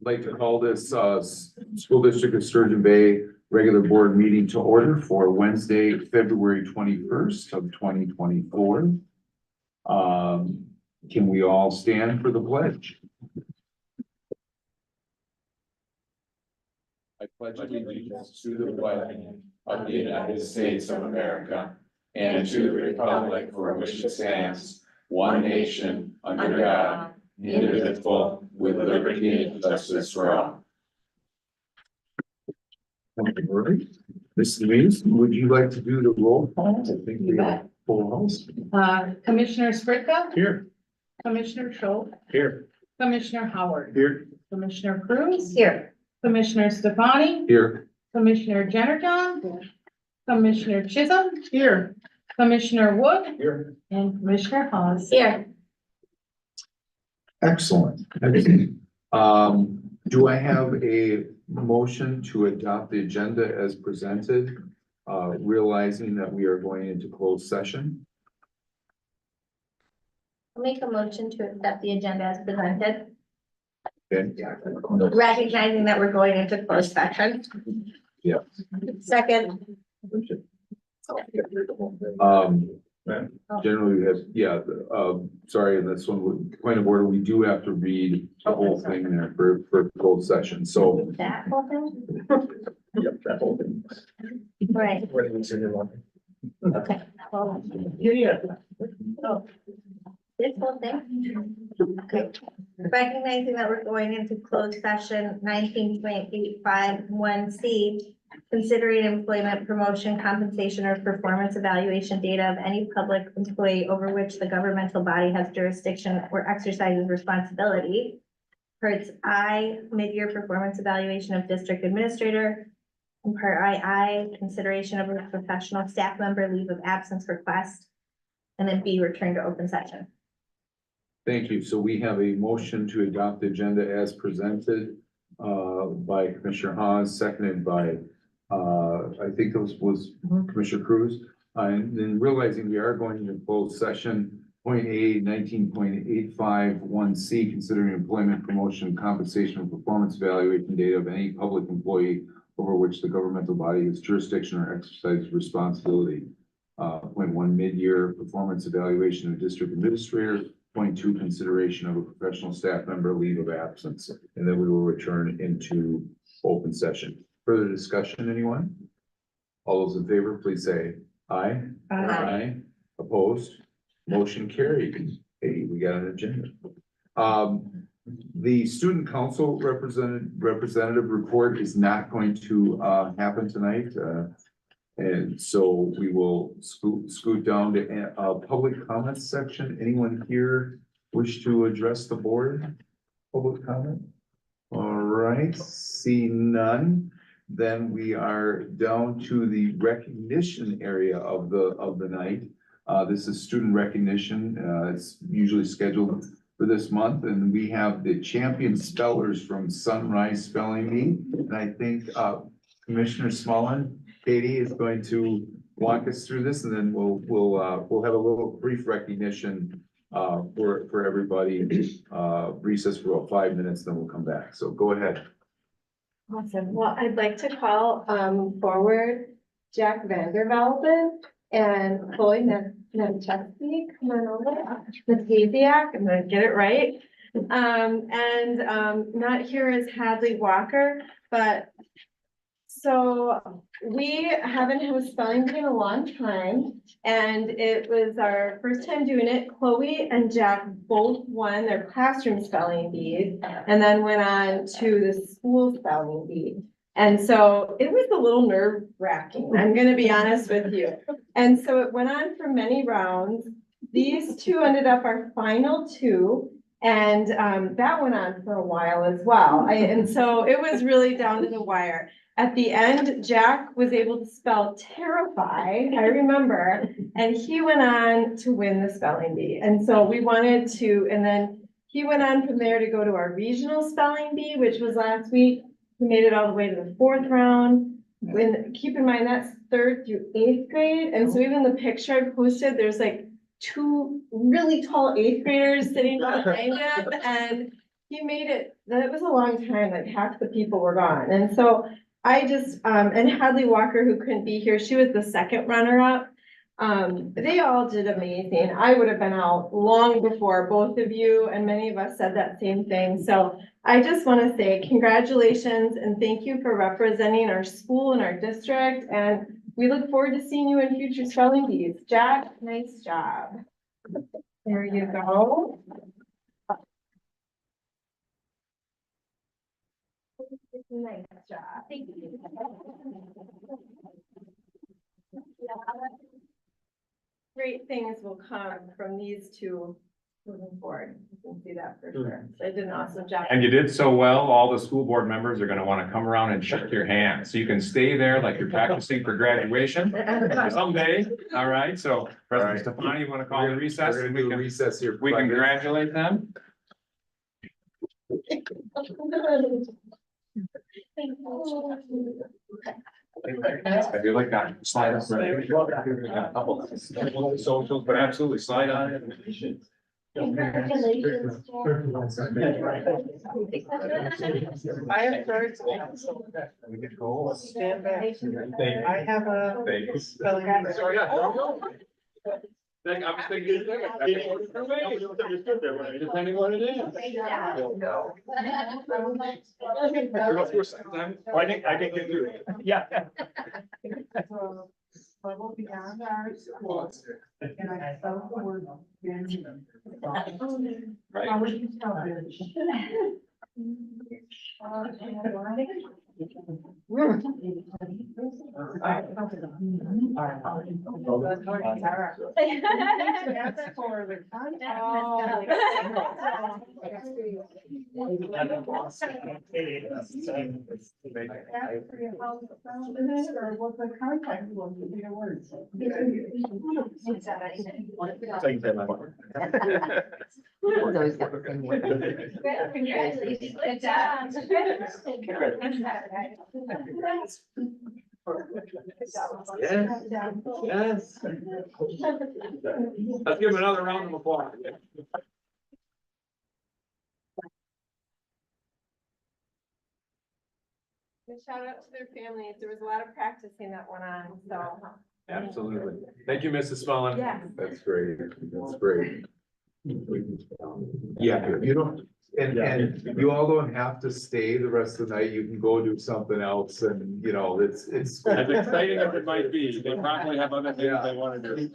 like to call this School District of Sturgeon Bay regular board meeting to order for Wednesday, February 21st of 2024. Can we all stand for the pledge? I pledge allegiance to the flag of the United States of America and to the republic for which it stands, one nation, under God, indivisible, with liberty and justice for all. Ms. Louise, would you like to do the roll call? I think we have full house. Commissioner Spricka, Here. Commissioner Schultz, Here. Commissioner Howard, Here. Commissioner Cruz, here, Commissioner Stefani, Here. Commissioner Jennerjohn, Commissioner Chisholm, here, Commissioner Wood, Here. and Commissioner Hawes. Here. Excellent. Do I have a motion to adopt the agenda as presented, realizing that we are going into closed session? I'll make a motion to accept the agenda as presented, Okay. recognizing that we're going into closed session. Yeah. Second. Generally, we have, sorry, in this one, point of order, we do have to read the whole thing there for closed session, so. That whole thing? Yep, that whole thing. Right, okay. Well, oh, this whole thing? Okay. Recognizing that we're going into closed session 19.851C, considering employment, promotion, compensation, or performance evaluation data of any public employee over which the governmental body has jurisdiction or exercises responsibility. Parts I, mid-year performance evaluation of district administrator. And part II, consideration of a professional staff member leave of absence request. And then B, return to open session. Thank you. So we have a motion to adopt the agenda as presented by Commissioner Hawes, seconded by I think this was Commissioner Cruz. And then realizing we are going into closed session, point A, 19.851C, considering employment, promotion, compensation, and performance evaluation data of any public employee over which the governmental body has jurisdiction or exercise responsibility. Point 1, mid-year performance evaluation of district administrator. Point 2, consideration of a professional staff member leave of absence. And then we will return into open session. Further discussion, anyone? All those in favor, please say aye. Aye. Opposed? Motion carried. Hey, we got an agenda. The student council representative report is not going to happen tonight. And so we will scoot down to a public comments section. Anyone here wish to address the board? Public comment? All right, see none. Then we are down to the recognition area of the night. This is student recognition. It's usually scheduled for this month, and we have the champion spellers from Sunrise Spelling Bee. And I think Commissioner Smullen, Katie, is going to walk us through this, and then we'll have a little brief recognition for everybody. Recess for about 5 minutes, then we'll come back. So go ahead. Awesome. Well, I'd like to call forward Jack Vandervelden and Chloe Nemchevsky. Come on over. Nataziak, I'm gonna get it right. Not here is Hadley Walker, but so we haven't had a spelling bee in a long time, and it was our first time doing it. Chloe and Jack both won their classroom spelling bees and then went on to the school spelling bee. And so it was a little nerve wracking, I'm gonna be honest with you. And so it went on for many rounds. These two ended up our final two. And that went on for a while as well. And so it was really down to the wire. At the end, Jack was able to spell terrify, I remember, and he went on to win the spelling bee. And so we wanted to, and then he went on from there to go to our regional spelling bee, which was last week. He made it all the way to the 4th round. When, keep in mind, that's 3rd through 8th grade. And so even the picture I posted, there's like 2 really tall 8th graders sitting behind him, and he made it, that was a long time, like half the people were gone. And so I just, and Hadley Walker, who couldn't be here, she was the second runner-up. They all did amazing. I would have been out long before both of you, and many of us said that same thing. So I just want to say congratulations and thank you for representing our school and our district. And we look forward to seeing you in future spelling bees. Jack, nice job. There you go. Nice job. Thank you. Great things will come from these two moving forward. You can see that for sure. So I did an awesome job. And you did so well, all the school board members are gonna wanna come around and shake your hand. So you can stay there like you're practicing for graduation someday. All right, so President Stefani, you wanna call the recess? We're And gonna we do a can, recess here. we can congratulate them. I feel like that slide up. Socials, but absolutely slide on it. Congratulations. I have heard. Stand back. I have a. spelling story. I was thinking. Depending what it is. I can get through it. Yeah. Level beyond ours. And I spelled the word. Right. How would you tell them? For the or what the contact was with your words. Congratulations. Good job. Yes. Yes. Let's give him another round of applause. Good shout out to their families. There was a lot of practicing that went on, so. Absolutely. Thank you, Mrs. Smullen. Yes. That's great, that's great. Yeah, you don't, and you all don't have to stay the rest of the night, you can go do something else and, you know, it's. As exciting as it might be, they probably have other things they wanna do.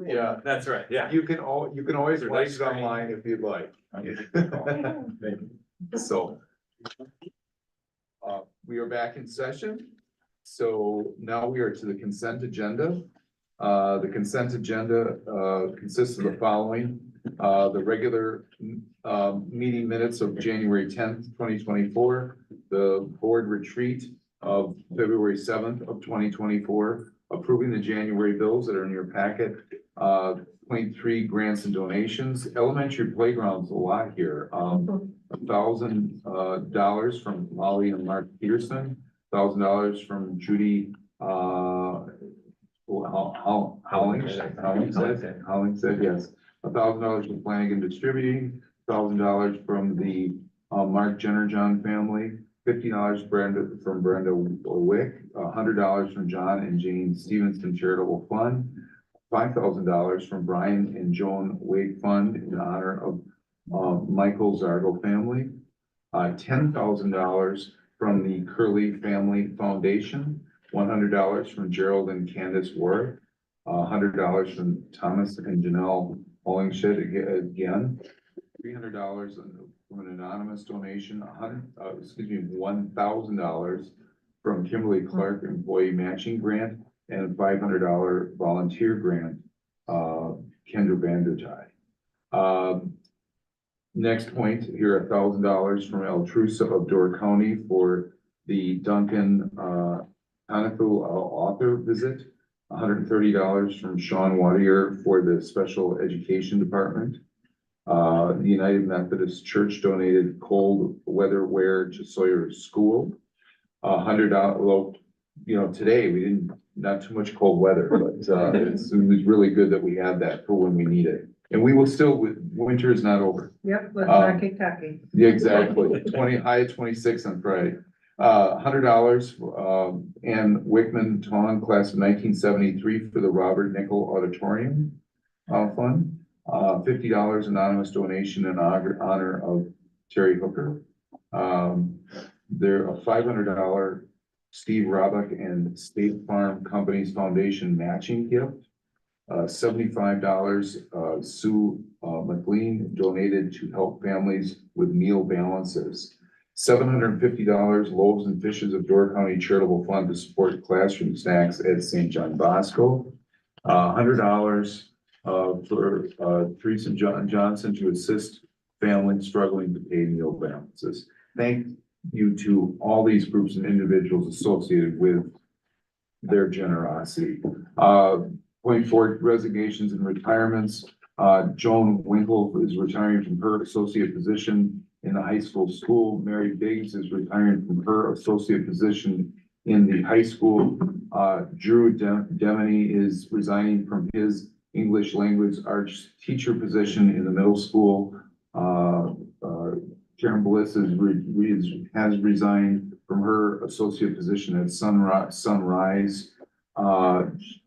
Yeah, That's right, yeah. you can always There's watch ice it cream. online if you'd like. So. We are back in session. So now we are to the consent agenda. The consent agenda, consists of the following. The regular, meeting minutes of January 10th, 2024. The board retreat of February 7th of 2024. Approving the January bills that are in your packet. 0.3 grants and donations. Elementary playgrounds, a lot here. $1,000 from Molly and Mark Peterson. $1,000 from Judy, Howling said yes. $1,000 from Flanagan Distributing, $1,000 from the Mark Jennerjohn family, $50 from Brenda Wick, $100 from John and Jane Stevenson Charitable Fund, $5,000 from Brian and Joan Wake Fund in honor of Michael Zargo family, $10,000 from the Curley Family Foundation, $100 from Gerald and Candace Ward, $100 from Thomas and Janelle Hollingshed again, $300 from an anonymous donation, $1,000 from Kimberly Clark Employee Matching Grant, and a $500 volunteer grant, Kendra Vandertide. Next point here, $1,000 from El Trusa of Door County for the Duncan Hanafu author visit. $130 from Sean Wadier for the Special Education Department. The United Methodist Church donated cold weather wear to Sawyer School. $100, well, you know, today we didn't, not too much cold weather, but it was really good that we had that for when we need it. And we will still, winter is not over. Yep, let's Um, not get cocky. Yeah, exactly. High of 26 on Friday. $100, and Wickman Tong, class of 1973 for the Robert Nickel Auditorium, Fund. $50 anonymous donation in honor of Terry Hooker. There a $500 Steve Robick and State Farm Companies Foundation matching gift. $75, Sue McLean donated to help families with meal balances. $750 Loaves and Fishes of Door County Charitable Fund to support classroom snacks at St. John Bosco. $100 for Teresa Johnson to assist families struggling to pay meal balances. Thank you to all these groups and individuals associated with their generosity. Point four, resignations and retirements. Joan Winkle is retiring from her associate position in the high school. Mary Biggs is retiring from her associate position in the high school. Drew Demony is resigning from his English language arts teacher position in the middle school. Karen Bliss has resigned from her associate position at Sunrise.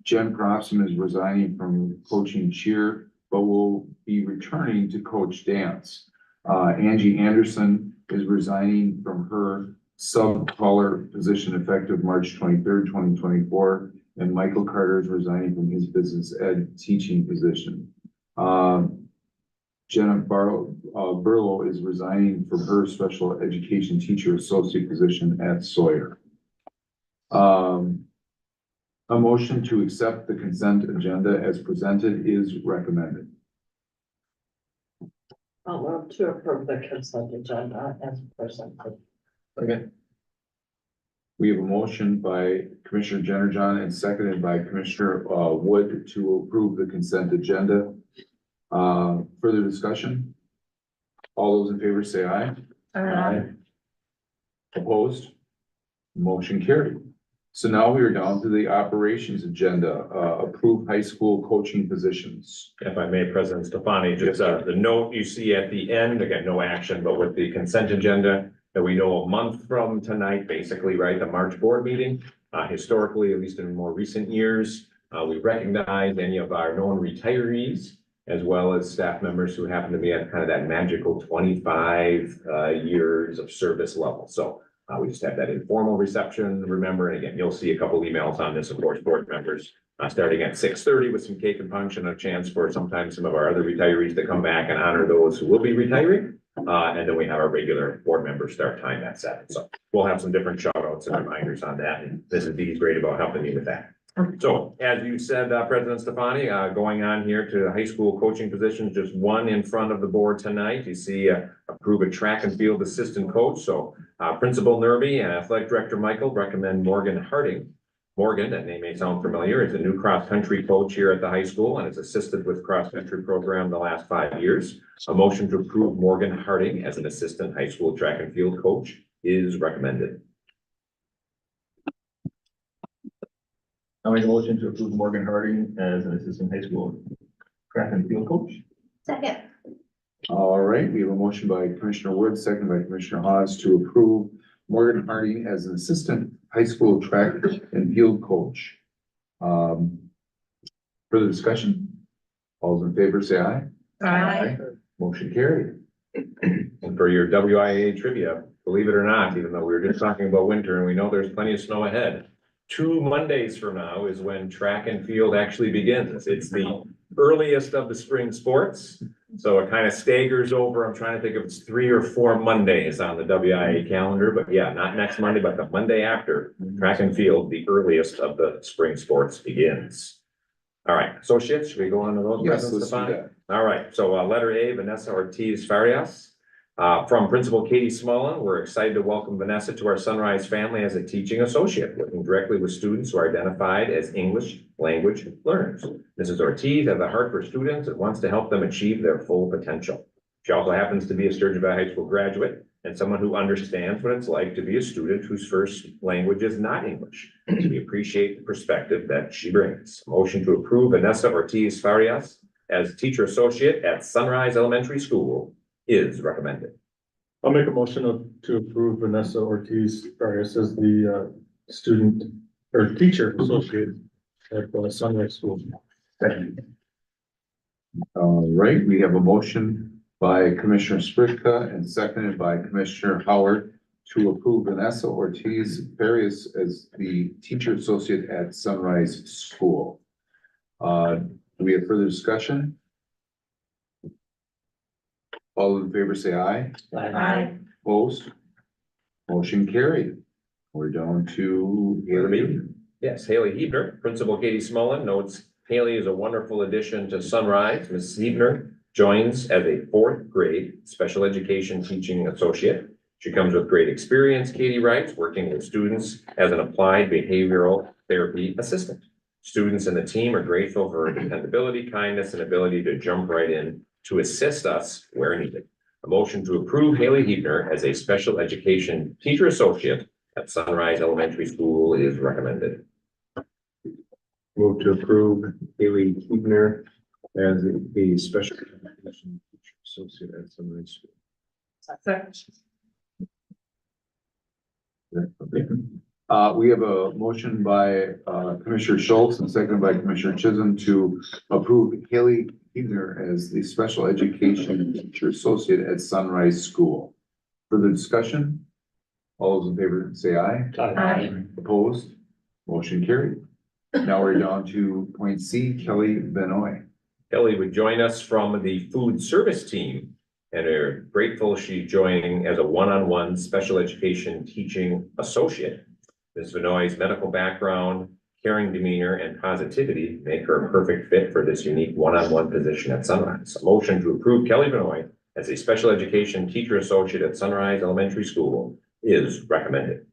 Jen Croftsman is resigning from coaching cheer, but will be returning to coach dance. Angie Anderson is resigning from her sub-color position effective March 23rd, 2024. And Michael Carter is resigning from his business ed teaching position. Jenna Burlow is resigning from her special education teacher associate position at Sawyer. A motion to accept the consent agenda as presented is recommended. I'll move to approve the consent agenda as presented. Okay. We have a motion by Commissioner Jennerjohn and seconded by Commissioner Wood to approve the consent agenda. Further discussion? All those in favor say aye. Aye. Opposed? Motion carried. So now we are down to the operations agenda, approved high school coaching positions. If I may, President Stefani, just the note you see at the end, again, no action, but with the consent agenda, that we know a month from tonight, basically, right, the March board meeting, historically, at least in more recent years, we recognize any of our known retirees, as well as staff members who happen to be at kind of that magical 25 years of service level. So we just have that informal reception, remember, and again, you'll see a couple emails on this, of course, board members, starting at 6:30 with some cake and punch and a chance for sometimes some of our other retirees to come back and honor those who will be retiring. And then we have our regular board members start time at 7. So we'll have some different shout outs and reminders on that. And this is Dee's great about helping me with that. So as you said, President Stefani, going on here to the high school coaching positions, just one in front of the board tonight. You see approve a track and field assistant coach. So Principal Nerby and Athletic Director Michael recommend Morgan Harding. Morgan, that name may sound familiar, is a new cross-country coach here at the high school and has assisted with cross-country program the last 5 years. A motion to approve Morgan Harding as an assistant high school track and field coach is recommended. I make a motion to approve Morgan Harding as an assistant high school track and field coach. Second. All right, we have a motion by Commissioner Wood, second by Commissioner Hawes to approve Morgan Harding as an assistant high school track and field coach. Further discussion? All those in favor say aye. Aye. Motion carried. And for your WIA trivia, believe it or not, even though we were just talking about winter and we know there's plenty of snow ahead, 2 Mondays from now is when track and field actually begins. It's the earliest of the spring sports. So it kind of staggers over. I'm trying to think if it's 3 or 4 Mondays on the WIA calendar, but yeah, not next Monday, but the Monday after track and field, the earliest of the spring sports begins. All right, associates, should we go on to those? Yes, President let's do Stefani? that. All right, so letter A, Vanessa Ortiz Farias. From Principal Katie Smullen, we're excited to welcome Vanessa to our Sunrise family as a teaching associate, working directly with students who are identified as English language learners. Mrs. Ortiz has a heart for students and wants to help them achieve their full potential. She also happens to be a Sturgeon Valley High School graduate and someone who understands what it's like to be a student whose first language is not English. So we appreciate the perspective that she brings. Motion to approve Vanessa Ortiz Farias as teacher associate at Sunrise Elementary School is recommended. I'll make a motion to approve Vanessa Ortiz Arias as the student or teacher associate at Sunrise School. Second. All right, we have a motion by Commissioner Spritka and seconded by Commissioner Howard to approve Vanessa Ortiz Farias as the teacher associate at Sunrise School. Do we have further discussion? All in favor, say aye. Aye. Opposed? Motion carried. We're down to Haley. Yes, Haley Hebner, Principal Katie Smullen notes Haley is a wonderful addition to Sunrise. Mrs. Hebner joins as a fourth grade special education teaching associate. She comes with great experience, Katie writes, working with students as an applied behavioral therapy assistant. Students and the team are grateful for her dependability, kindness, and ability to jump right in to assist us where needed. A motion to approve Haley Hebner as a special education teacher associate at Sunrise Elementary School is recommended. Move to approve Haley Huebner as a special education teacher associate at Sunrise School. We have a motion by Commissioner Schultz and seconded by Commissioner Chisholm to approve Haley Hebner as the special education teacher associate at Sunrise School. Further discussion? All those in favor say aye. Aye. Opposed? Motion carried. Now we're down to point C, Kelly Benoit. Kelly would join us from the food service team and are grateful she's joining as a one-on-one special education teaching associate. Ms. Vinoy's medical background, caring demeanor, and positivity make her a perfect fit for this unique one-on-one position at Sunrise. A motion to approve Kelly Benoit as a special education teacher associate at Sunrise Elementary School is recommended.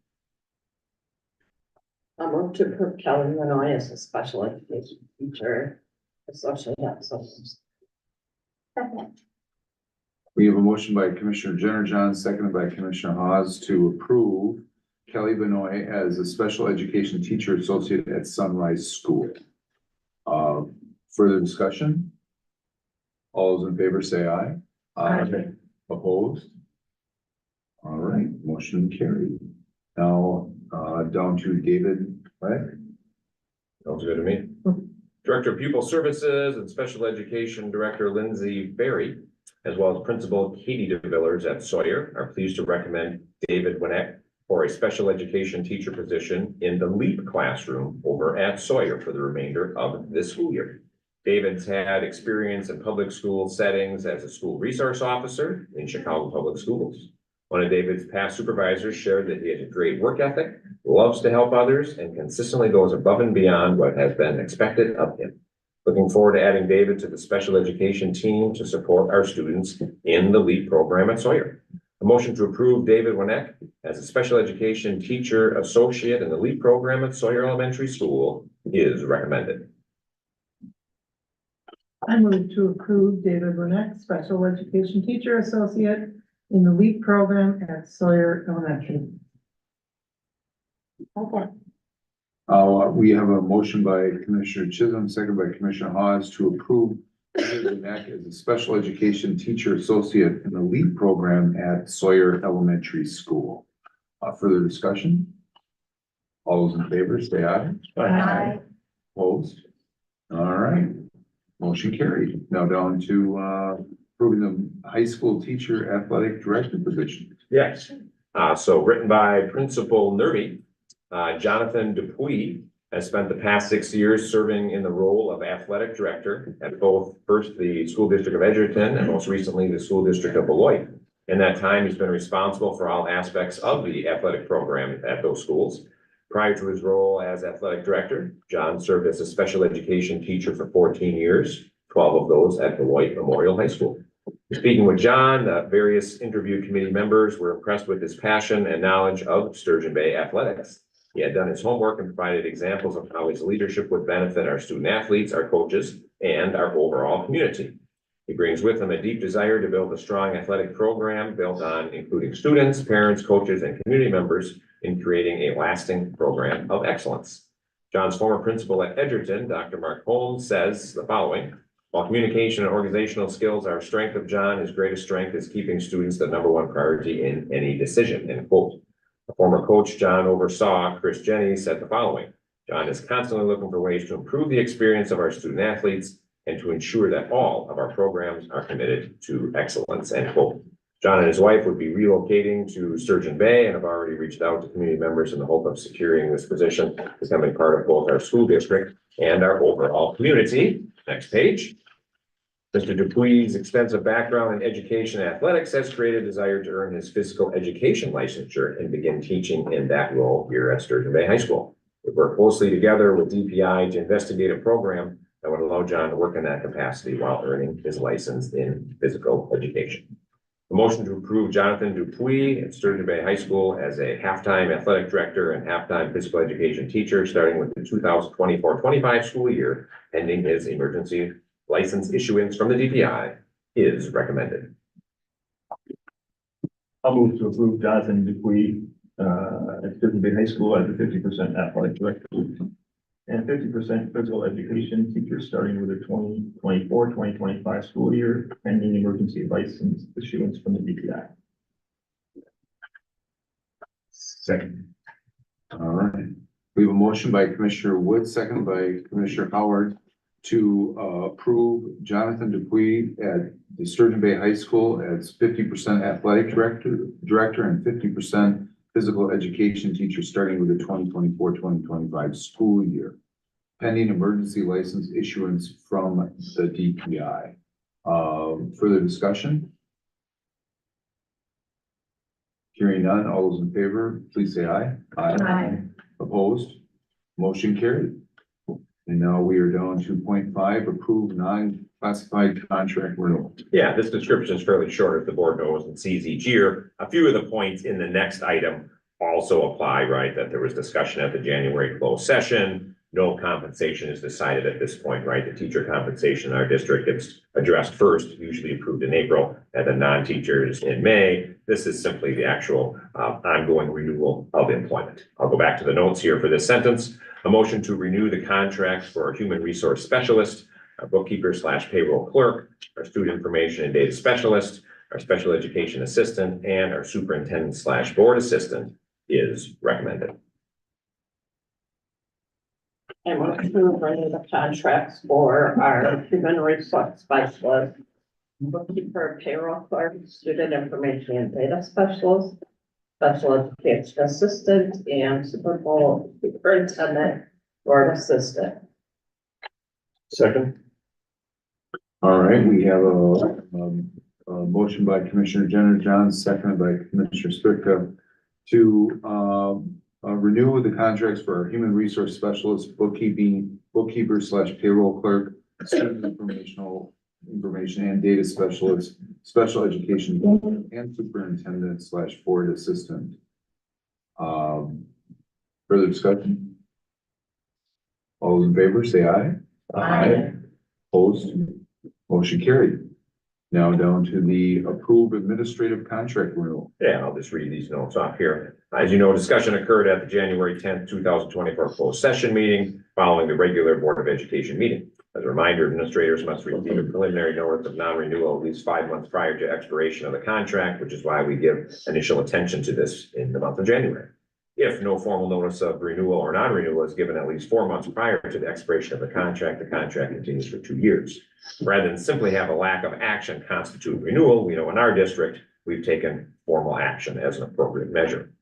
I move to approve Kelly Lenoy as a special education teacher associate at Sunrise. Second. We have a motion by Commissioner Jenner-John, seconded by Commissioner Hawes to approve Kelly Benoit as a special education teacher associate at Sunrise School. Further discussion? All those in favor say aye. Aye. Opposed? All right, motion carried. Now, down to David, right? Sounds good to me. Director of Pupil Services and Special Education Director Lindsay Berry, as well as Principal Katie DeVillers at Sawyer, are pleased to recommend David Winnick for a special education teacher position in the LEAP classroom over at Sawyer for the remainder of this school year. David's had experience in public school settings as a school resource officer in Chicago Public Schools. One of David's past supervisors shared that he has a great work ethic, loves to help others, and consistently goes above and beyond what has been expected of him. Looking forward to adding David to the special education team to support our students in the LEAP program at Sawyer. A motion to approve David Winnick as a special education teacher associate in the LEAP program at Sawyer Elementary School is recommended. I move to approve David Winnick, special education teacher associate in the LEAP program at Sawyer Elementary. Okay. We have a motion by Commissioner Chisholm, second by Commissioner Hawes to approve David Winnick as a special education teacher associate in the LEAP program at Sawyer Elementary School. Further discussion? All those in favor, say aye. Aye. Opposed? All right, motion carried. Now down to approving the high school teacher athletic director position. Yes. So written by Principal Nerby, Jonathan Dupuy has spent the past 6 years serving in the role of athletic director at both first the School District of Edgerton and most recently the School District of Beloit. In that time, he's been responsible for all aspects of the athletic program at those schools. Prior to his role as athletic director, John served as a special education teacher for 14 years, 12 of those at Beloit Memorial High School. Speaking with John, various interview committee members were impressed with his passion and knowledge of Sturgeon Bay athletics. He had done his homework and provided examples of how his leadership would benefit our student athletes, our coaches, and our overall community. He brings with him a deep desire to build a strong athletic program built on including students, parents, coaches, and community members in creating a lasting program of excellence. John's former principal at Edgerton, Dr. Mark Holmes, says the following: While communication and organizational skills are a strength of John, his greatest strength is keeping students the number one priority in any decision, end quote. A former coach John oversaw, Chris Jenny, said the following: John is constantly looking for ways to improve the experience of our student athletes and to ensure that all of our programs are committed to excellence, end quote. John and his wife would be relocating to Sturgeon Bay and have already reached out to community members in the hope of securing this position, becoming part of both our school district and our overall community. Next page. Mr. Dupuy's extensive background in education and athletics has created a desire to earn his physical education licensure and begin teaching in that role here at Sturgeon Bay High School. We work closely together with DPI to investigate a program that would allow John to work in that capacity while earning his license in physical education. A motion to approve Jonathan Dupuy at Sturgeon Bay High School as a halftime athletic director and halftime physical education teacher, starting with the 2024-25 school year, pending his emergency license issuance from the DPI, is recommended. I'll move to approve Jonathan Dupuy, at Sturgeon Bay High School as a 50% athletic director and 50% physical education teacher, starting with the 2024-2025 school year, pending emergency license issuance from the DPI. Second. All right. We have a motion by Commissioner Wood, second by Commissioner Howard, to approve Jonathan Dupuy at the Sturgeon Bay High School as 50% athletic director and 50% physical education teacher, starting with the 2024-2025 school year, pending emergency license issuance from the DPI. Further discussion? Hearing none, all those in favor, please say aye. Aye. Opposed? Motion carried. And now we are down to 0.5, approve non-classified contract renewal. Yeah, this description is fairly short, as the board knows and sees each year. A few of the points in the next item also apply, right? That there was discussion at the January closed session. No compensation is decided at this point, right? The teacher compensation in our district gets addressed first, usually approved in April, and the non-teachers in May. This is simply the actual ongoing renewal of employment. I'll go back to the notes here for this sentence. A motion to renew the contracts for our human resource specialist, our bookkeeper / payroll clerk, our student information and data specialist, our special education assistant, and our superintendent / board assistant is recommended. And we're to renew the contracts for our human resource specialist, bookkeeper, payroll clerk, student information and data specialist, special education assistant, and superintendent board assistant. Second. All right, we have a motion by Commissioner Jenner Johns, seconded by Commissioner Strickler to renew the contracts for our human resource specialist, bookkeeper / payroll clerk, student information and data specialist, special education and superintendent / board assistant. Further discussion? All those in favor, say aye. Aye. Opposed? Motion carried. Now down to the approved administrative contract renewal. Yeah, I'll just read these notes off here. As you know, discussion occurred at the January 10th, 2024 closed session meeting following the regular Board of Education meeting. As a reminder, administrators must receive a preliminary notice of non-renewal at least 5 months prior to expiration of the contract, which is why we give initial attention to this in the month of January. If no formal notice of renewal or non-renewal is given at least 4 months prior to the expiration of the contract continues for 2 years. Rather than simply have a lack of action constitute renewal, we know in our district, we've taken formal action as an appropriate measure.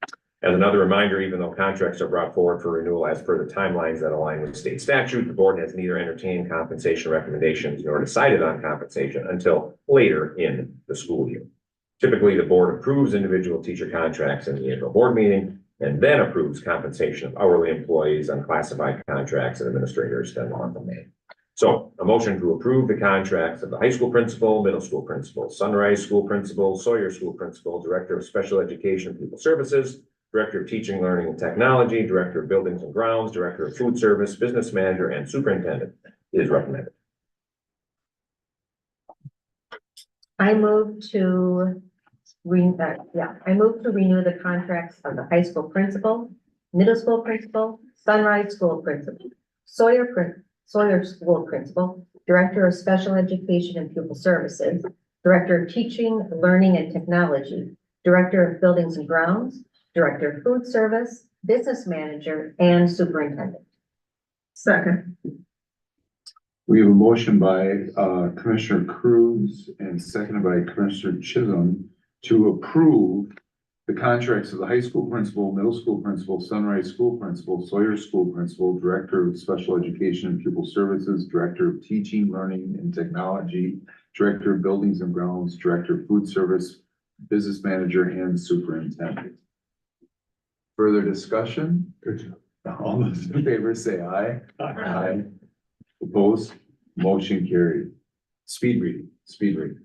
As another reminder, even though contracts are brought forward for renewal as per the timelines that align with state statute, the board has neither entertained compensation recommendations nor decided on compensation until later in the school year. Typically, the board approves individual teacher contracts in the April board meeting and then approves compensation of hourly employees on classified contracts and administrators in the month of May. So a motion to approve the contracts of the high school principal, middle school principal, Sunrise School principal, Sawyer School principal, director of special education and people services, director of teaching, learning and technology, director of buildings and grounds, director of food service, business manager, and superintendent is recommended. I move to renew the contracts of the high school principal, middle school principal, Sunrise School principal, Sawyer School principal, Director of Special Education and Pupil Services, Director of Teaching, Learning and Technology, Director of Buildings and Grounds, Director of Food Service, Business Manager, and Superintendent. Second. We have a motion by Commissioner Cruz and seconded by Commissioner Chisholm to approve the contracts of the high school principal, middle school principal, Sunrise School principal, Sawyer School principal, Director of Special Education and Pupil Services, Director of Teaching, Learning and Technology, Director of Buildings and Grounds, Director of Food Service, Business Manager, and Superintendent. Further discussion? Good job. All those in favor say aye. Aye. Opposed? Motion carried. Speed reading.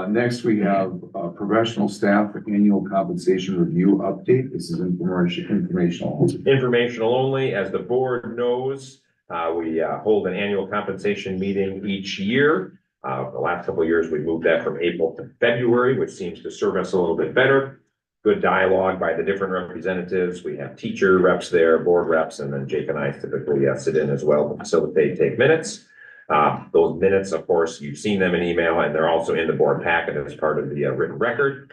Next, we have professional staff annual compensation review update. This is informational. Informational only. As the board knows, we hold an annual compensation meeting each year. The last couple of years, we moved that from April to February, which seems to serve us a little bit better. Good dialogue by the different representatives. We have teacher reps there, board reps, and then Jake and I typically sit in as well to facilitate, take minutes. Those minutes, of course, you've seen them in email, and they're also in the board packet as part of the written record.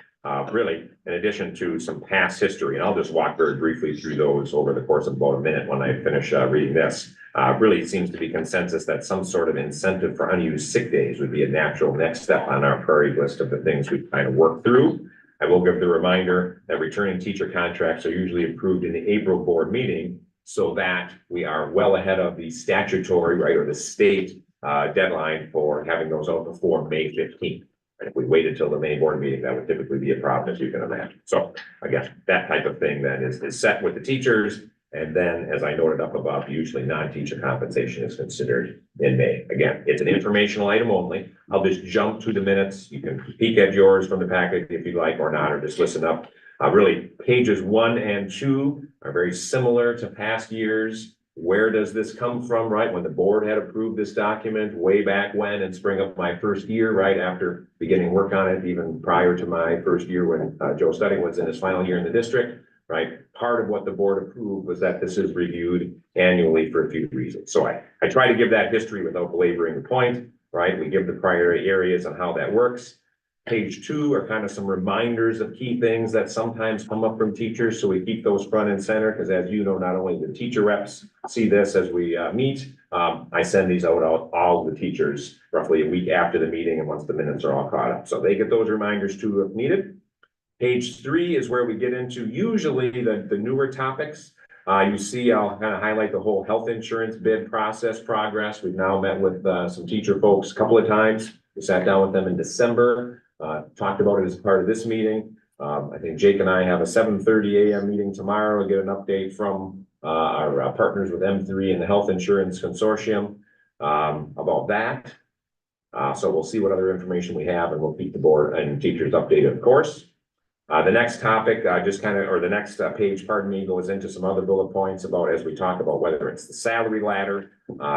Really, in addition to some past history, and I'll just walk very briefly through those over the course of about a minute when I finish reading this. Really seems to be consensus that some sort of incentive for unused sick days would be a natural next step on our priority list of the things we kind of work through. I will give the reminder that returning teacher contracts are usually approved in the April board meeting so that we are well ahead of the statutory, right, or the state deadline for having those out before May 15th. And if we waited till the May board meeting, that would typically be a problem, as you can imagine. So again, that type of thing then is set with the teachers. And then, as I noted up above, usually non-teacher compensation is considered in May. Again, it's an informational item only. I'll just jump to the minutes. You can peek at yours from the packet if you'd like or not, or just listen up. Really, pages 1 and 2 are very similar to past years. Where does this come from, right? When the board had approved this document way back when in spring of my first year, right after beginning work on it, even prior to my first year when Joe Studding was in his final year in the district, right? Part of what the board approved was that this is reviewed annually for a few reasons. So I try to give that history without belaboring the point, right? We give the priority areas on how that works. Page 2 are kind of some reminders of key things that sometimes come up from teachers. So we keep those front and center because, as you know, not only the teacher reps see this as we meet, I send these out all the teachers roughly a week after the meeting and once the minutes are all caught up. So they get those reminders too if needed. Page 3 is where we get into usually the newer topics. You see, I'll kind of highlight the whole health insurance bid process progress. We've now met with some teacher folks a couple of times. We sat down with them in December. Talked about it as part of this meeting. I think Jake and I have a 7:30 a.m. meeting tomorrow to get an update from our partners with M3 and the Health Insurance Consortium about that. So we'll see what other information we have, and we'll keep the board and teachers updated, of course. The next topic, the next page, pardon me, goes into some other bullet points about, as we talk about whether it's the salary ladder,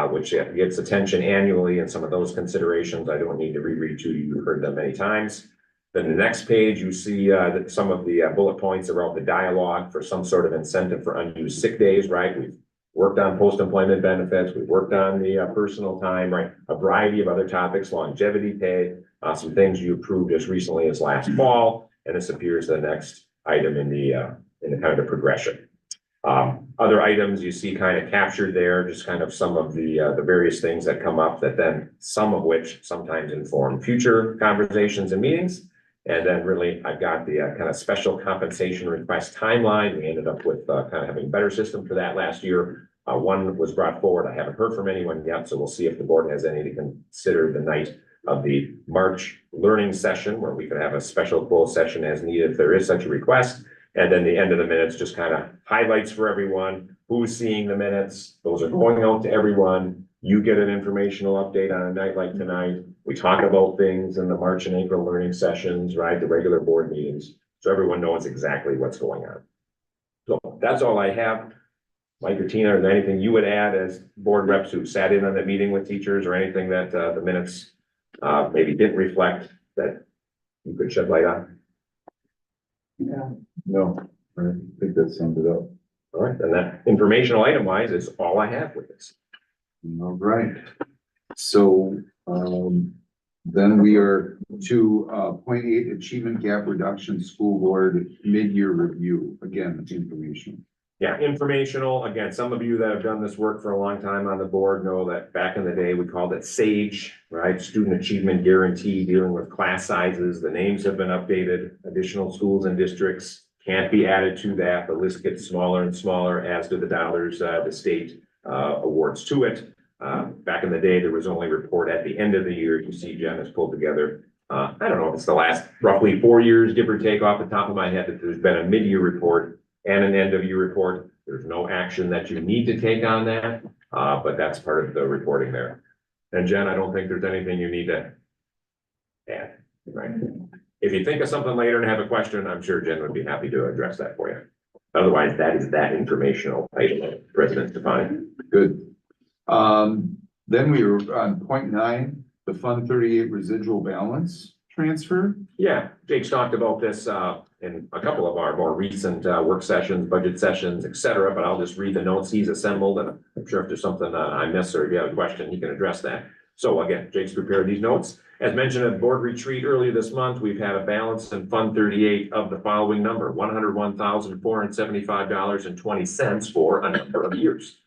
which gets attention annually, and some of those considerations I don't need to reread to you. You've heard them many times. Then the next page, you see some of the bullet points around the dialogue for some sort of incentive for unused sick days, right? We've worked on post-employment benefits. We've worked on the personal time, right? A variety of other topics, longevity pay, some things you approved as recently as last fall. And this appears the next item in the kind of the progression. Other items you see kind of captured there, just kind of some of the various things that come up that then some of which sometimes inform future conversations and meetings. And then really, I've got the kind of special compensation request timeline. We ended up with kind of having a better system for that last year. One was brought forward. I haven't heard from anyone yet, so we'll see if the board has any to consider the night of the March learning session, where we could have a special closed session as needed if there is such a request. And then the end of the minutes just kind of highlights for everyone who's seeing the minutes. Those are going out to everyone. You get an informational update on a night like tonight. We talk about things in the March and April learning sessions, right? The regular board meetings. So everyone knows exactly what's going on. So that's all I have. Mike or Tina, is there anything you would add as board reps who sat in on the meeting with teachers, or anything that the minutes maybe didn't reflect that you could shed light on? Yeah. No, I think that sums it up. All right, and that informational item wise is all I have with this. All right. So, then we are to, 0.8 Achievement Gap Reduction School Board Mid-Year Review, again, information. Yeah, informational. Again, some of you that have done this work for a long time on the board know that back in the day, we called it SAGE, right? Student Achievement Guarantee, dealing with class sizes. The names have been updated. Additional schools and districts can't be added to that. The list gets smaller and smaller, as do the dollars the state awards to it. Back in the day, there was only a report at the end of the year. You see Jen has pulled together. I don't know if it's the last roughly 4 years, give or take off the top of my head, that there's been a mid-year report and an end of year report. There's no action that you need to take on that, but that's part of the reporting there. And Jen, I don't think there's anything you need to add, right? If you think of something later and have a question, I'm sure Jen would be happy to address that for you. Otherwise, that is that informational item, President Stefani. Good. Then we were on 0.9, the Fund 38 residual balance transfer. Yeah, Jake's talked about this in a couple of our more recent work sessions, budget sessions, et cetera, but I'll just read the notes he's assembled, and I'm sure if there's something I missed or if you have a question, he can address that. So again, Jake's prepared these notes. As mentioned at board retreat earlier this month, we've had a balance in Fund 38 of the following number, $101,475.20 for a number of years.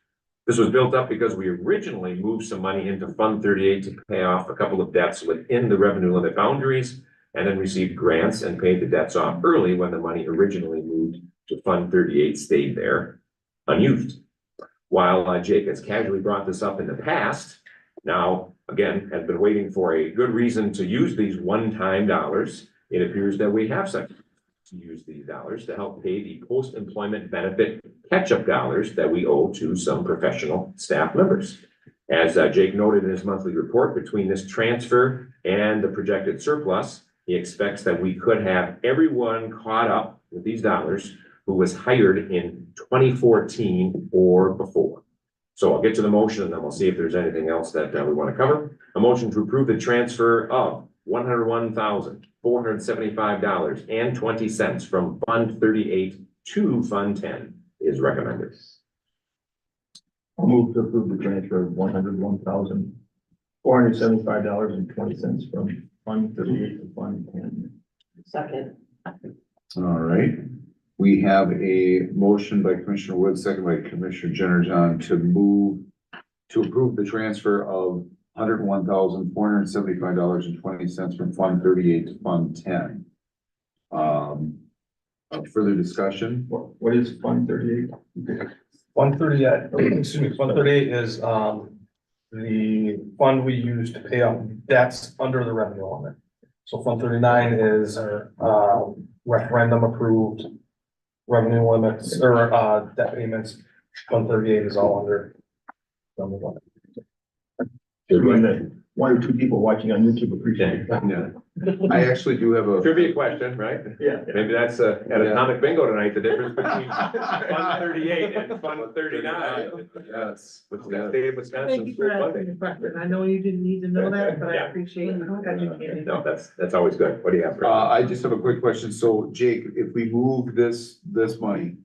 This was built up because we originally moved some money into Fund 38 to pay off a couple of debts within the revenue limit boundaries, and then received grants and paid the debts off early when the money originally moved to Fund 38 stayed there unused. While Jake has casually brought this up in the past, now, again, has been waiting for a good reason to use these one-time dollars, it appears that we have such to use these dollars to help pay the post-employment benefit catch-up dollars that we owe to some professional staff members. As Jake noted in his monthly report, between this transfer and the projected surplus, he expects that we could have everyone caught up with these dollars who was hired in 2014 or before. So I'll get to the motion and then we'll see if there's anything else that we want to cover. A motion to approve the transfer of $101,475.20 from Fund 38 to Fund 10 is recommended. I'll move to approve the transfer of $101,475.20 from Fund 38 to Fund 10. Second. All right. We have a motion by Commissioner Wood, second by Commissioner Generjon to approve the transfer of $101,475.20 from Fund 38 to Fund 10. Further discussion? What is Fund 38? Fund 38, excuse me, Fund 38 is, the fund we use to pay off debts under the revenue limit. So Fund 39 is, referendum approved revenue limits or, debt payments. Fund 38 is all under. One or two people watching on YouTube appreciate it. Yeah. I actually do have a. Trivia question, right? Yeah. Maybe that's at Atomic Bingo tonight, the difference between Fund 38 and Fund 39. Yes. Which that state of Wisconsin Thank you school for asking funding. the question. I know you didn't need to know that, but I Yeah. appreciate you educating. No, that's always good. What do you have? Fred? I just have a quick question. So Jake, if we move this money,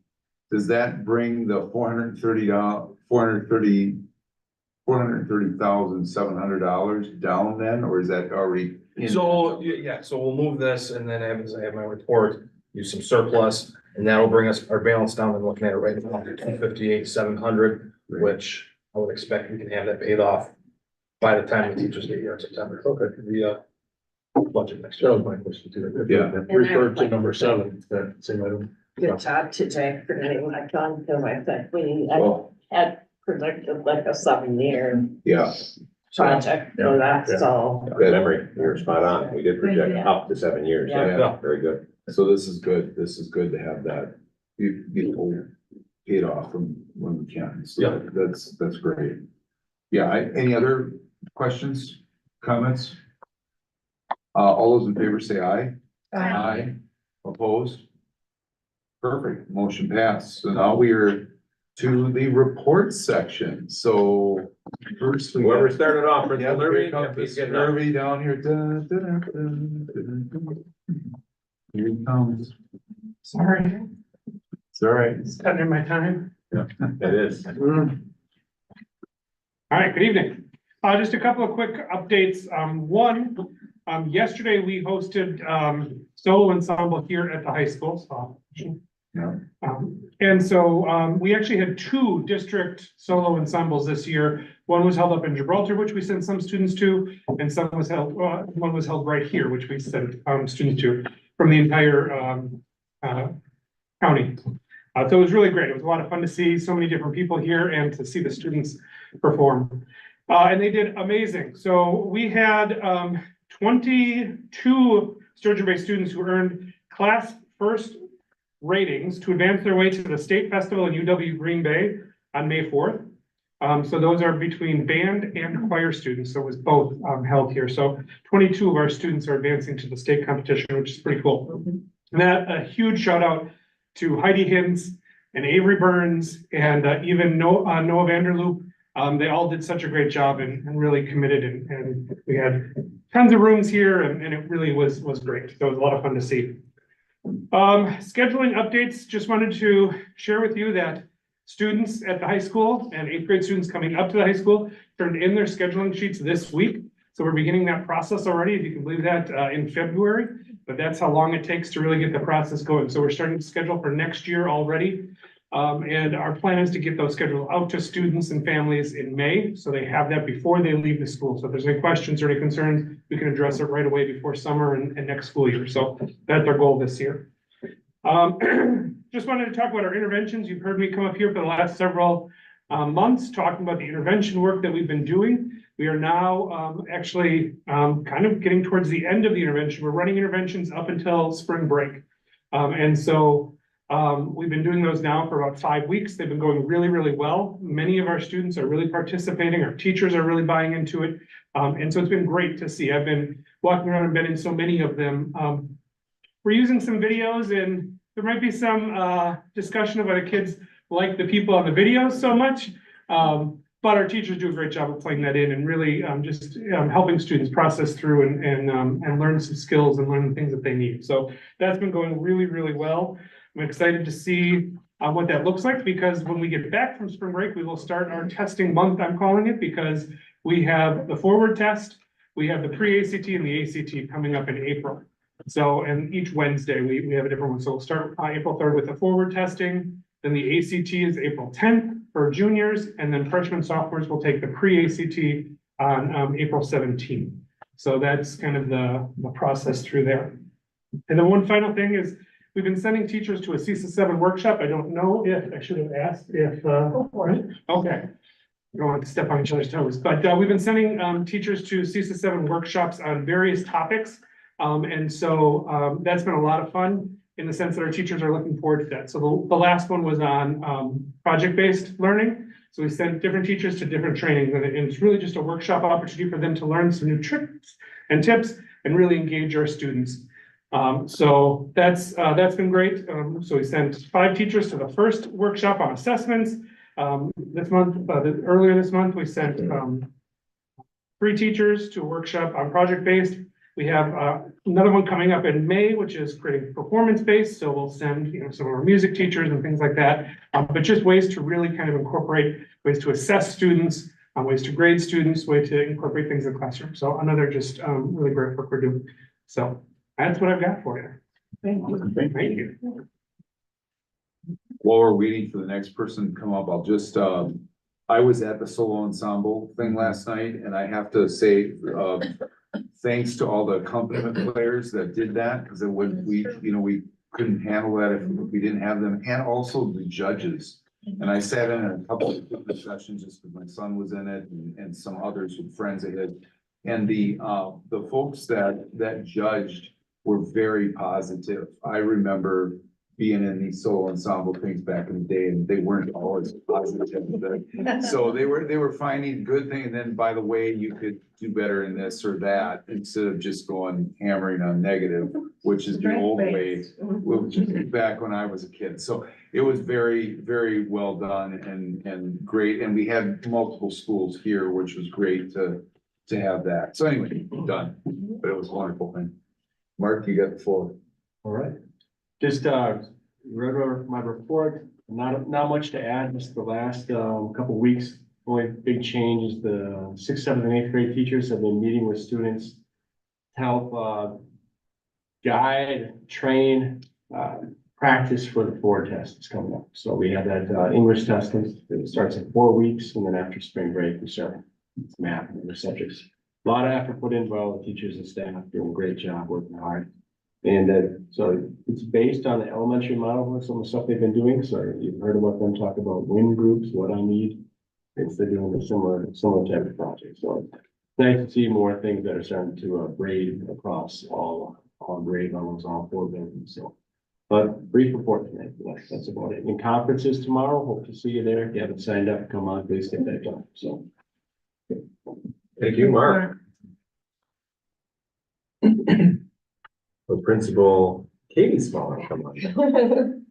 does that bring the $430,700 down then, or is that already? So, yeah, so we'll move this and then as I have my report, use some surplus, and that'll bring us our balance down and looking at it right now, 258,700, which I would expect we can have that paid off by the time the teachers get here in September. Okay. The budget next year. That was my question too. Yeah. Refer to number 7, that same item. Good job today for getting that done, because I think Well, had predicted like a 7-year yeah, project for that, so. Good memory. You're spot on. We did project Yeah. up to 7 years. Yeah. Yeah, very good. so this is good. This is good to have that. You paid off from when we can. So Yeah. that's great. Yeah, any other questions, comments? All those in favor say aye. Aye. Opposed? Perfect, motion passed. So now we are to the report section. So first we Whoever got. started off, Yeah, Principal here Irving, comes if he's Mr. getting up. Irving down here. Here he comes. Sorry, It's all right. it's cutting in my time. It is. All right, good evening. Just a couple of quick updates. One, yesterday we hosted, solo ensemble here at the high school. And so, we actually had 2 district solo ensembles this year. One was held up in Gibraltar, which we sent some students to, and one was held right here, which we sent, students to from the entire, county. So it was really great. It was a lot of fun to see so many different people here and to see the students perform. And they did amazing. So we had 22 Sturgeon-based students who earned class first ratings to advance their way to the state festival in UW Green Bay on May 4th. So those are between band and choir students. So it was both held here. So 22 of our students are advancing to the state competition, which is pretty cool. And that a huge shout out to Heidi Hinz and Avery Burns and even Noah Vanderloop. They all did such a great job and really committed, and we had tons of rooms here, and it really was great. So it was a lot of fun to see. Scheduling updates, just wanted to share with you that students at the high school and 8th grade students coming up to the high school turned in their scheduling sheets this week. So we're beginning that process already, if you can believe that, in February, but that's how long it takes to really get the process going. So we're starting to schedule for next year already. And our plan is to get those scheduled out to students and families in May, so they have that before they leave the school. So if there's any questions or any concerns, we can address it right away before summer and next school year. So that's our goal this year. Just wanted to talk about our interventions. You've heard me come up here for the last several months talking about the intervention work that we've been doing. We are now actually kind of getting towards the end of the intervention. We're running interventions up until spring break. And so we've been doing those now for about 5 weeks. They've been going really, really well. Many of our students are really participating. Our teachers are really buying into it. And so it's been great to see. I've been walking around and been in so many of them. We're using some videos, and there might be some discussion about the kids like the people on the videos so much. But our teachers do a great job of playing that in and really just helping students process through and learn some skills and learn the things that they need. So that's been going really, really well. I'm excited to see what that looks like, because when we get back from spring break, we will start our testing month, I'm calling it, because we have the forward test, we have the pre-ACT and the ACT coming up in April. So, and each Wednesday we have a different one. So we'll start April 3rd with the forward testing. Then the ACT is April 10th for juniors, and then freshmen, sophomores will take the pre-ACT on April 17th. So that's kind of the process through there. And then one final thing is, we've been sending teachers to a CISA 7 workshop. I don't know if I should have asked if, okay. We don't want to step on each other's toes, but we've been sending teachers to CISA 7 workshops on various topics. And so that's been a lot of fun in the sense that our teachers are looking forward to that. So the last one was on project-based learning. So we sent different teachers to different trainings, and it's really just a workshop opportunity for them to learn some new tricks and tips and really engage our students. So that's been great. So we sent 5 teachers to the first workshop on assessments. This month, earlier this month, we sent 3 teachers to a workshop on project-based. We have another one coming up in May, which is creating performance-based. So we'll send some of our music teachers and things like that. But just ways to really kind of incorporate, ways to assess students, ways to grade students, way to incorporate things in the classroom. So another just really great work we're doing. So that's what I've got for you. Thank you. Thank you. While we're waiting for the next person to come up, I'll just, I was at the solo ensemble thing last night, and I have to say, thanks to all the accompaniment players that did that, because it would, we couldn't handle that if we didn't have them, and also the judges. And I sat in a couple of different sessions just because my son was in it, and some others with friends they had. And the folks that judged were very positive. I remember being in these solo ensemble things back in the day, and they weren't always positive. So they were finding good things. And then, by the way, you could do better in this or that, instead of just going hammering on negative, which is the old way, which is back when I was a kid. So it was very, very well done and great. And we had multiple schools here, which was great to have that. So anyway, done, but it was a wonderful thing. Mark, you got the floor. All right. Just read my report, not much to add, just the last couple of weeks only big change is the sixth, seventh, and eighth grade teachers have been meeting with students to help, guide, train, practice for the board test that's coming up. So we have that, English test that starts in 4 weeks, and then after spring break, we start math and other subjects. A lot of effort put in by all the teachers and staff, doing a great job, working hard. And so it's based on the elementary model of some of the stuff they've been doing. So you've heard about them talk about win groups, what I need. They're doing a similar type of project. So it's nice to see more things that are starting to braid across all grade levels, all 4 buildings. So, but brief report tonight. That's about it. And conferences tomorrow. Hope to see you there. If you haven't signed up, come on, please get that done. So. Thank you, Mark. The principal, Katie Small, come on.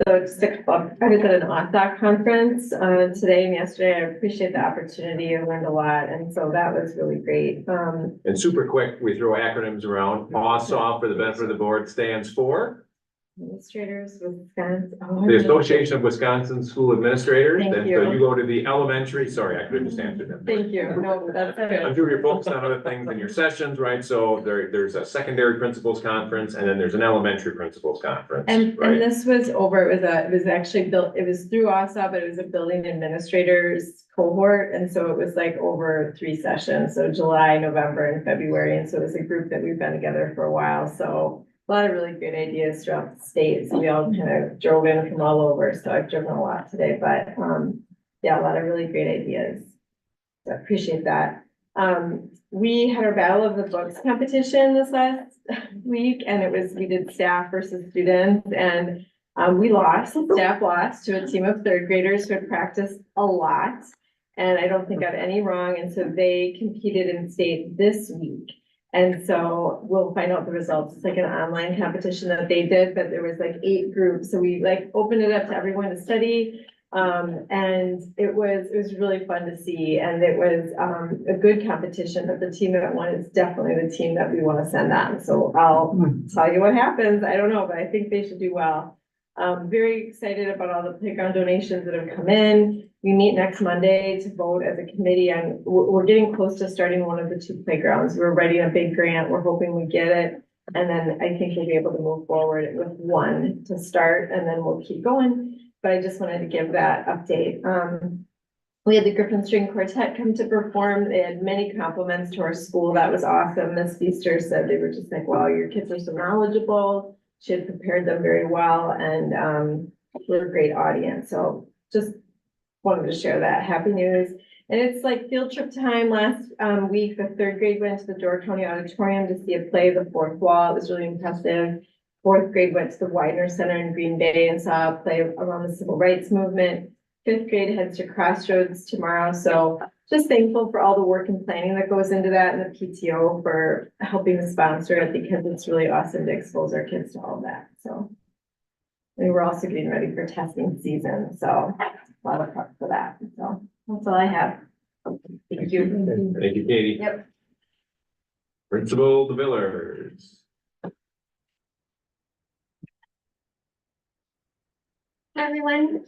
So just I was at an OSAC conference, today and yesterday. I appreciate the opportunity. I learned a lot, and so that was really great. And super quick, we throw acronyms around. AWSOF, for the benefit of the board, stands for Administrators, Wisconsin. Oh, the Association of Wisconsin School Administrators. Thank And you. so you go to the elementary, sorry, I could have just answered that. Thank you. No, that's I'm good. sure you're focused on other things in your sessions, right? So there's a secondary principals conference, and then there's an elementary principals conference, And right? this was over, it was actually built, it was through ASA, but it was a building administrators cohort. And so it was like over 3 sessions. So July, November, and February. And so it was a group that we've been together for a while. So a lot of really great ideas throughout the state. So we all kind of drove in from all over. So I've driven a lot today, but yeah, a lot of really great ideas. So I appreciate that. We had our Battle of the Books competition this last week, and we did staff versus students, and we lost, staff lost to a team of 3rd graders who had practiced a lot, and I don't think got any wrong, and so they competed in state this week. And so we'll find out the results. It's like an online competition that they did, but there was like 8 groups. So we like opened it up to everyone to study. And it was really fun to see. And it was a good competition, but the team that won is definitely the team that we want to send on. So I'll tell you what happens. I don't know, but I think they should do well. Very excited about all the playground donations that have come in. We meet next Monday to vote as a committee, and we're getting close to starting one of the 2 playgrounds. We're writing a big grant. We're hoping we get it. And then I think we'll be able to move forward with 1 to start, and then we'll keep going. But I just wanted to give that update. We had the Griffin String Quartet come to perform. They had many compliments to our school. That was awesome. Miss Feaster said they were just like, wow, your kids are so knowledgeable. She had prepared them very well, and we're a great audience. So just wanted to share that. Happy news. And it's like field trip time. Last week, the 3rd grade went to the Door County Auditorium to see a play, The Fourth Wall. It was really impressive. 4th grade went to the Widener Center in Green Bay and saw a play around the civil rights movement. 5th grade heads to Crossroads tomorrow. So just thankful for all the work and planning that goes into that, and the PTO for helping to sponsor it, because it's really awesome to expose our kids to all of that. So, and we're also getting ready for testing season. So a lot of prep for that. So that's all I have. Thank you. Thank you, Katie. Yep. Principal DeVillers. Hi, everyone.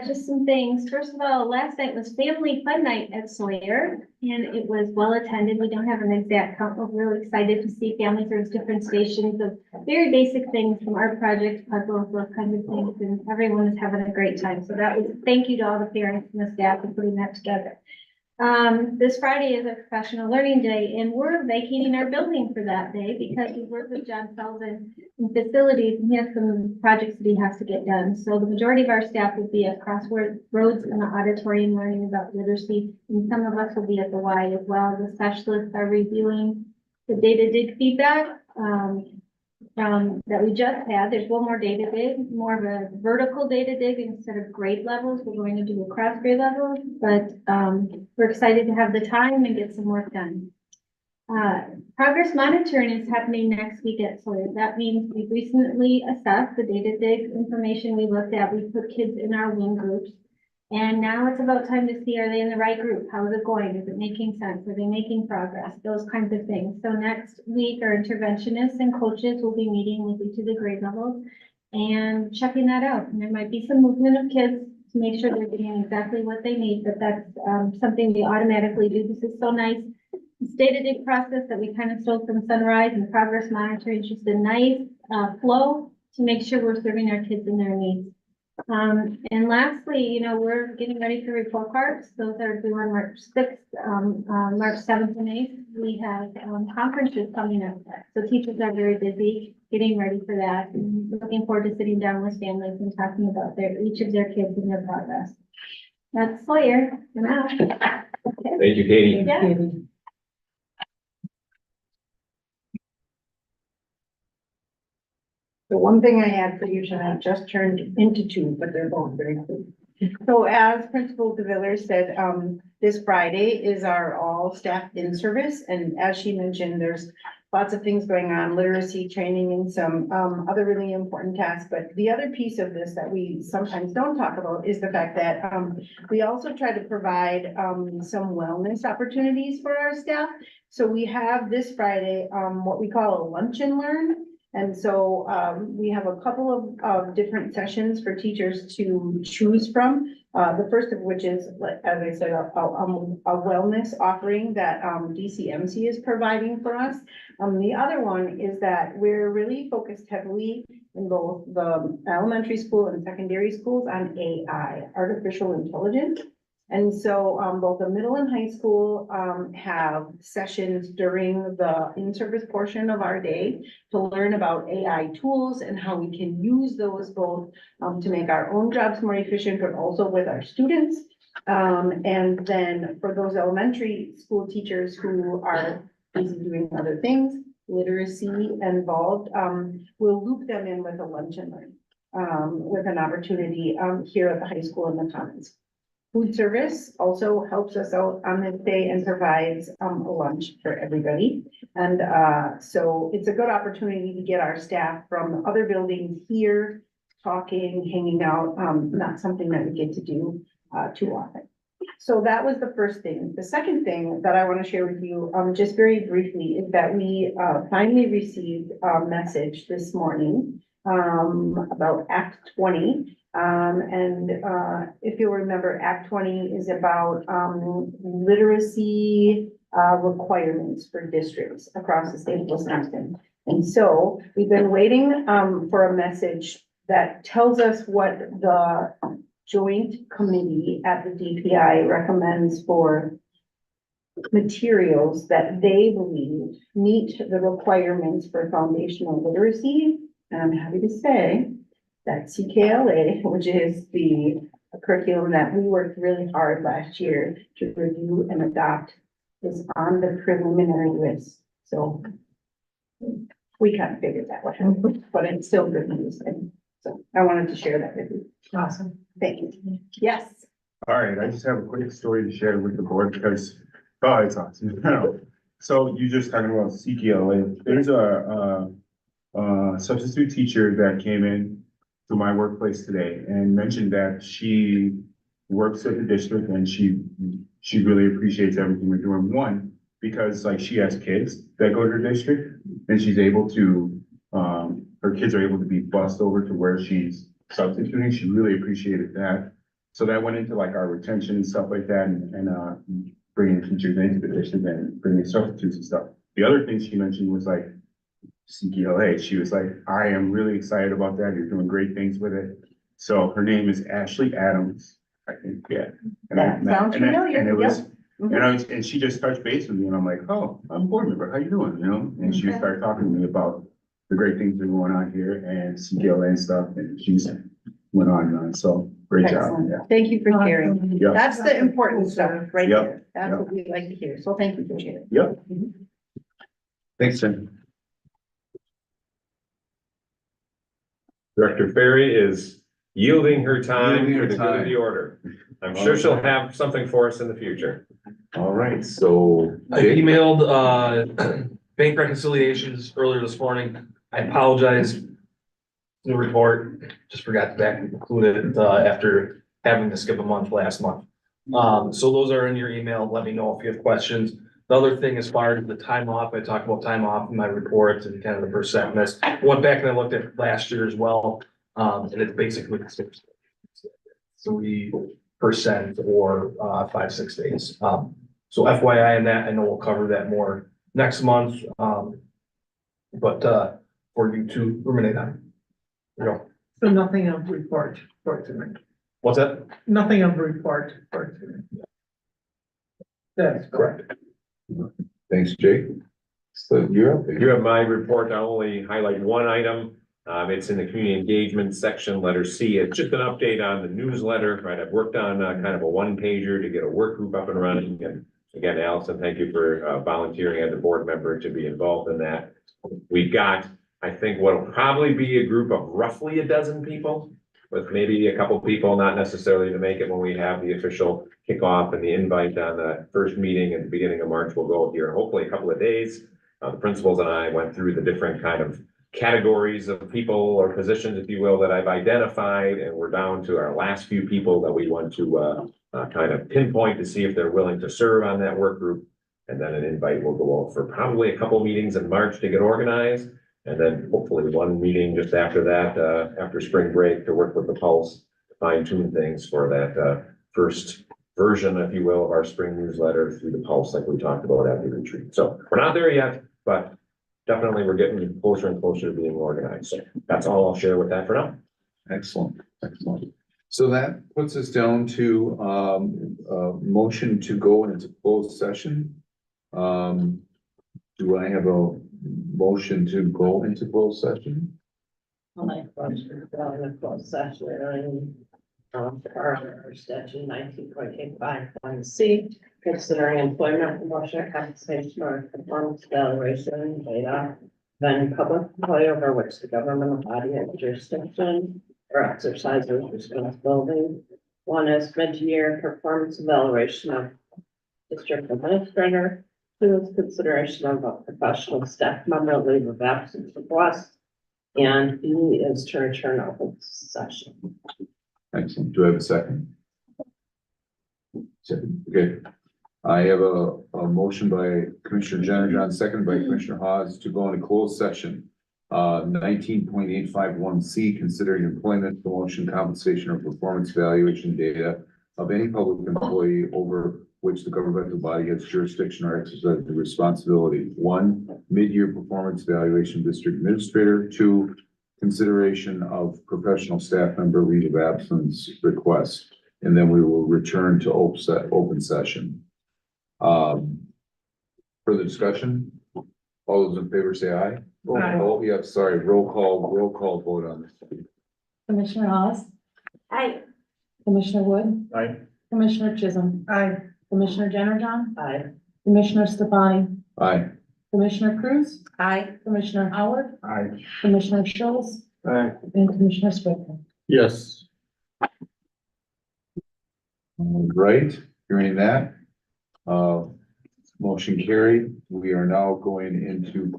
Just some things. First of all, last night was family fun night at Sawyer, and it was well attended. We don't have an exact count, but we're really excited to see families. There's different stations of very basic things from art projects, puzzles, those kinds of things, and everyone was having a great time. So that was, thank you to all the parents and the staff for putting that together. This Friday is a professional learning day, and we're vacating our building for that day because we work with John Sullivan in facilities, and he has some projects that he has to get done. So the majority of our staff will be at Crossroads in the auditorium learning about literacy, and some of us will be at the Y as well. The specialists are reviewing the data dig feedback that we just had. There's one more data dig, more of a vertical data dig instead of grade levels. We're going to do a cross grade level, but we're excited to have the time and get some work done. Progress monitoring is happening next week at Sawyer. That means we've recently assessed the data dig information we looked at. We put kids in our wing groups. And now it's about time to see, are they in the right group? How is it going? Is it making sense? Are they making progress? Those kinds of things. So next week, our interventionists and coaches will be meeting with each of the grade levels and checking that out. And there might be some movement of kids to make sure they're getting exactly what they need, but that's, something we automatically do. This is so nice. The state-of-the-art process that we kind of stole from Sunrise and progress monitoring, is just a nice, flow to make sure we're serving our kids and their needs. And lastly, you know, we're getting ready for report cards. Those are due on March 6th, March 7th and 8th. We have, conferences coming up. So teachers are very busy getting ready for that. And looking forward to sitting down with families and talking about each of their kids and their progress. That's Sawyer for now. Thank you, Katie. Yeah. The one thing I had for you tonight just turned into two, but they're both very good. So as Principal DeVillers said, this Friday is our all staff in service. And as she mentioned, there's lots of things going on, literacy training and some other really important tasks. But the other piece of this that we sometimes don't talk about is the fact that we also try to provide some wellness opportunities for our staff. So we have this Friday what we call a lunch and learn. And so we have a couple of different sessions for teachers to choose from. The first of which is, as I said, a wellness offering that DCMC is providing for us. The other one is that we're really focused heavily in both the elementary school and secondary schools on AI, artificial intelligence. And so both the middle and high school have sessions during the in-service portion of our day to learn about AI tools and how we can use those both to make our own jobs more efficient, but also with our students. And then for those elementary school teachers who are busy doing other things, literacy involved, we'll loop them in with a lunch and learn with an opportunity here at the high school in the Commons. Food service also helps us out on this day and provides a lunch for everybody. And so it's a good opportunity to get our staff from other buildings here, talking, hanging out, not something that we get to do too often. So that was the first thing. The second thing that I want to share with you, just very briefly, is that we finally received a message this morning about Act 20. If you'll remember, Act 20 is about literacy requirements for districts across the state of Wisconsin. And so we've been waiting for a message that tells us what the joint committee at the DPI recommends for materials that they believe meet the requirements for foundational literacy. And I'm happy to say that CKLA, which is the curriculum that we worked really hard last year to review and adopt, is on the preliminary list. So we kind of figured that one, but it's still good news. And so I wanted to share that with you. Awesome. Thank you. Yes. All right, I just have a quick story to share with the board because, oh, it's awesome. So you just talking about CKLA. There's a substitute teacher that came in to my workplace today and mentioned that she works at the district and she really appreciates everything we're doing. One, because like she has kids that go to her district and she's able to, her kids are able to be bused over to where she's substituting. She really appreciated that. So that went into like our retention and stuff like that and bringing teachers into the district and bringing substitutes and stuff. The other thing she mentioned was like CKLA. She was like, I am really excited about that. You're doing great things with it. So her name is Ashley Adams, I think, yeah. That sounds familiar. And it was, Yep. and she just touched base with me and I'm like, oh, I'm a board member. How you doing? You know? And she started talking to me about the great things that are going on here and CKLA and stuff. And she went on and on. So great job. Excellent. Yeah. Thank you for sharing. Yep. That's the important stuff right Yep. there. That's Yep. what we like to hear. So thank you for sharing. Yep. Thanks, Tim. Director Ferry is yielding her time Yielding for her the good of time. the order. I'm sure she'll have something for us in the future. All right, so I Jake, emailed, bank reconciliations earlier this morning. I apologize. The report, just forgot to include it, after having to skip a month last month. So those are in your email. Let me know if you have questions. The other thing, as far as the time off, I talked about time off in my report and kind of the percent miss. I went back and I looked at last year as well, and it's basically the same. 3% or 5-6 days. So FYI on that, I know we'll cover that more next month. But for you to ruminate on. You know, So nothing of report for tonight. what's that? Nothing of report for tonight. That's Correct. Thanks, Jake. So you're up. You have my report. I'll only highlight one item. It's in the community engagement section, letter C. It's just an update on the newsletter, right? I've worked on kind of a one pager to get a work group up and running. And again, Allison, thank you for volunteering as a board member to be involved in that. We've got, I think, what'll probably be a group of roughly a dozen people, with maybe a couple people not necessarily to make it when we have the official kickoff and the invite on the first meeting at the beginning of March. We'll go here, hopefully a couple of days. The principals and I went through the different kind of categories of people or positions, if you will, that I've identified, and we're down to our last few people that we want to kind of pinpoint to see if they're willing to serve on that work group. And then an invite will go out for probably a couple meetings in March to get organized. And then hopefully one meeting just after that, after spring break, to work with the Pulse, to fine tune things for that first version, if you will, of our spring newsletter through the Pulse, like we talked about at the retreat. So we're not there yet, but definitely we're getting closer and closer to being organized. So that's all I'll share with that for now. Excellent, excellent. So that puts us down to a motion to go into closed session. Do I have a motion to go into closed session? I'll make a motion to go in a closed session, per statute 19.85(1)(c), considering employment, promotion, compensation, or performance evaluation data of any public employee over which the governmental body has jurisdiction or exercises responsibility. One is mid-year performance evaluation of district administrator. Two is consideration of a professional staff member leave of absence request. And B is to return open session. Excellent. Do I have a second? Second, okay. I have a motion by Commissioner Jenner, second by Commissioner Hawes to go into closed session. 19.851(c), considering employment, promotion, compensation, or performance evaluation data of any public employee over which the governmental body has jurisdiction or exercise the responsibility. One, mid-year performance evaluation district administrator. Two, consideration of professional staff member leave of absence request. And then we will return to open session. Further discussion? All those in favor say aye. Aye. Oh, yeah, sorry, roll call vote on this. Commissioner Hawes, Hi. Commissioner Wood, Aye. Commissioner Chisholm. Aye. Commissioner Jenner, Aye. Commissioner Stefani, Aye. Commissioner Cruz, Aye. Commissioner Howard, Aye. Commissioner Schultz, Aye. and Commissioner Strickland. Yes. All right, hearing that. Motion carried. We are now going into